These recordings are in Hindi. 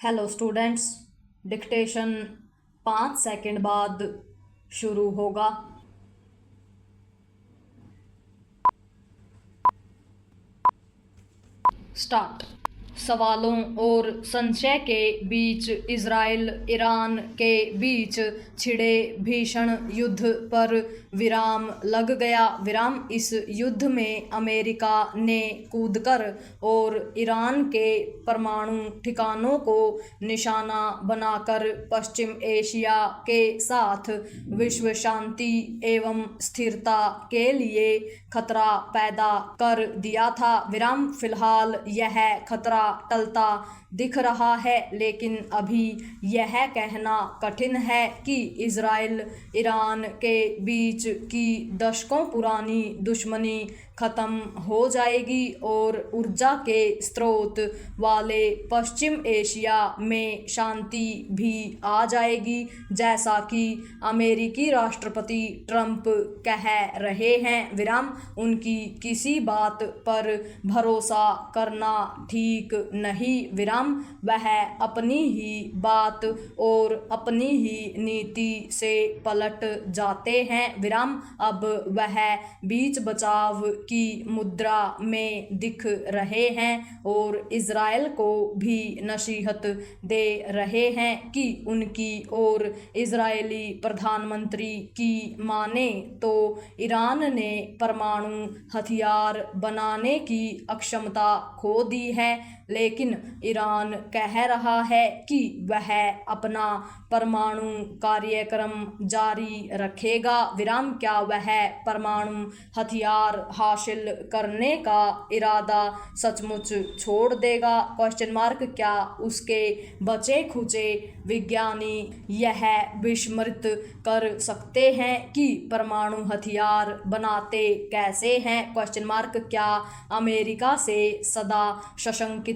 हेलो स्टूडेंट्स, डिक्टेशन 5 सेकंड बाद शुरू होगा। स्टार्ट। सवालों और संशय के बीच इजराइल ईरान के बीच छिड़े भीषण युद्ध पर विराम लग गया। इस युद्ध में अमेरिका ने कूदकर और ईरान के परमाणु ठिकानों को निशाना बनाकर पश्चिम एशिया के साथ विश्व शांति एवं स्थिरता के लिए खतरा पैदा कर दिया था। फिलहाल यह खतरा टलता दिख रहा है, लेकिन अभी यह कहना कठिन है कि इजराइल ईरान के बीच की दशकों पुरानी दुश्मनी खत्म हो जाएगी और ऊर्जा के स्रोत वाले पश्चिम एशिया में शांति भी आ जाएगी, जैसा कि अमेरिकी राष्ट्रपति ट्रंप कह रहे हैं। उनकी किसी बात पर भरोसा करना ठीक नहीं। वह अपनी ही बात और अपनी ही नीति से पलट जाते हैं। अब वह बीच बचाव की मुद्रा में दिख रहे हैं और इजराइल को भी नसीहत दे रहे हैं कि उनकी और इजरायली प्रधानमंत्री की माने तो ईरान ने परमाणु हथियार बनाने की अक्षमता खो दी है, लेकिन ईरान कह रहा है कि वह अपना परमाणु कार्यक्रम जारी रखेगा। क्या वह परमाणु हथियार हासिल करने का इरादा सचमुच छोड़ देगा? क्या उसके बचे खुचे विज्ञानी यह विस्मृत कर सकते हैं कि परमाणु हथियार बनाते कैसे हैं? क्या अमेरिका से सदा सशंकित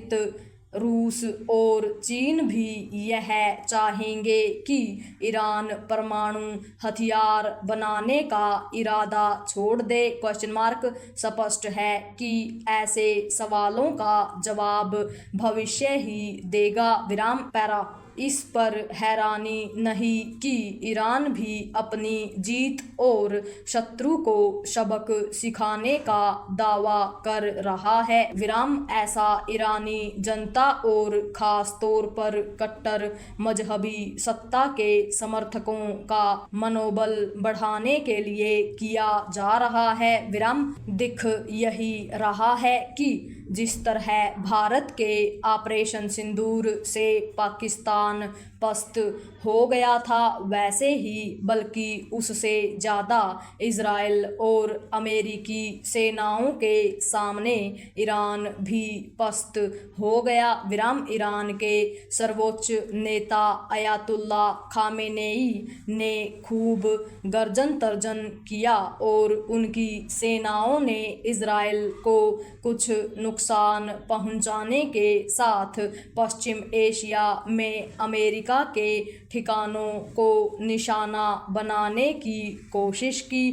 रूस और चीन भी यह चाहेंगे कि ईरान परमाणु हथियार बनाने का इरादा छोड़ दे? स्पष्ट है कि ऐसे सवालों का जवाब भविष्य ही देगा। पैरा इस पर हैरानी नहीं कि ईरान भी अपनी जीत और शत्रु को सबक सिखाने का दावा कर रहा है। ऐसा ईरानी जनता और खास तौर पर कट्टर मजहबी सत्ता के समर्थकों का मनोबल बढ़ाने के लिए किया जा रहा है। दिख यही रहा है कि जिस तरह भारत के ऑपरेशन सिंदूर से पाकिस्तान पस्त हो गया था, वैसे ही बल्कि उससे ज़्यादा इजराइल और अमेरिकी सेनाओं के सामने ईरान भी पस्त हो गया। ईरान के सर्वोच्च नेता अयातुल्ला खामेनेई ने खूब गर्जन तर्जन किया और उनकी सेनाओं ने इजराइल को कुछ नुकसान पहुंचाने के साथ पश्चिम एशिया में अमेरिका के ठिकानों को निशाना बनाने की कोशिश की।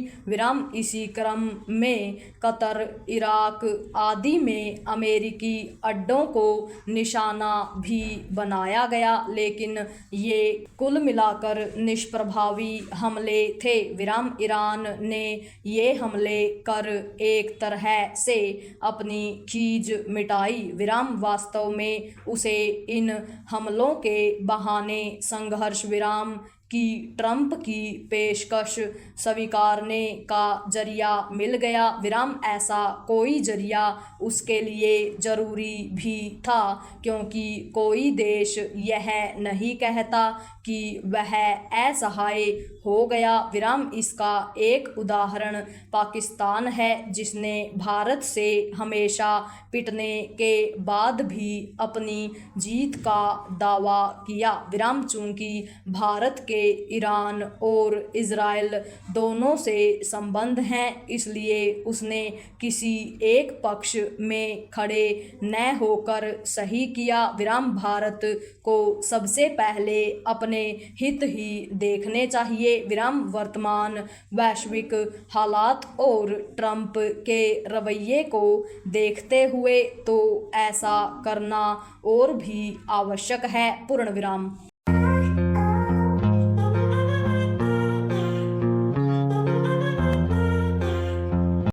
इसी क्रम में कतर, इराक आदि में अमेरिकी अड्डों को निशाना भी बनाया गया, लेकिन ये कुल मिलाकर निष्प्रभावी हमले थे। ईरान ने ये हमले कर एक तरह से अपनी खीज मिटाई। वास्तव में उसे इन हमलों के बहाने संघर्ष विराम की ट्रंप की पेशकश स्वीकारने का जरिया मिल गया। ऐसा कोई जरिया उसके लिए जरूरी भी था, क्योंकि कोई देश यह नहीं कहता कि वह असहाय हो गया। इसका एक उदाहरण पाकिस्तान है, जिसने भारत से हमेशा पिटने के बाद भी अपनी जीत का दावा किया। चूंकि भारत के के ईरान और इज़राइल दोनों से संबंध हैं, इसलिए उसने किसी एक पक्ष में खड़े न होकर सही किया। विराम भारत को सबसे पहले अपने हित ही देखने चाहिए। विराम वर्तमान वैश्विक हालात और ट्रंप के रवैये को देखते हुए तो ऐसा करना और भी आवश्यक है। पूर्ण विराम।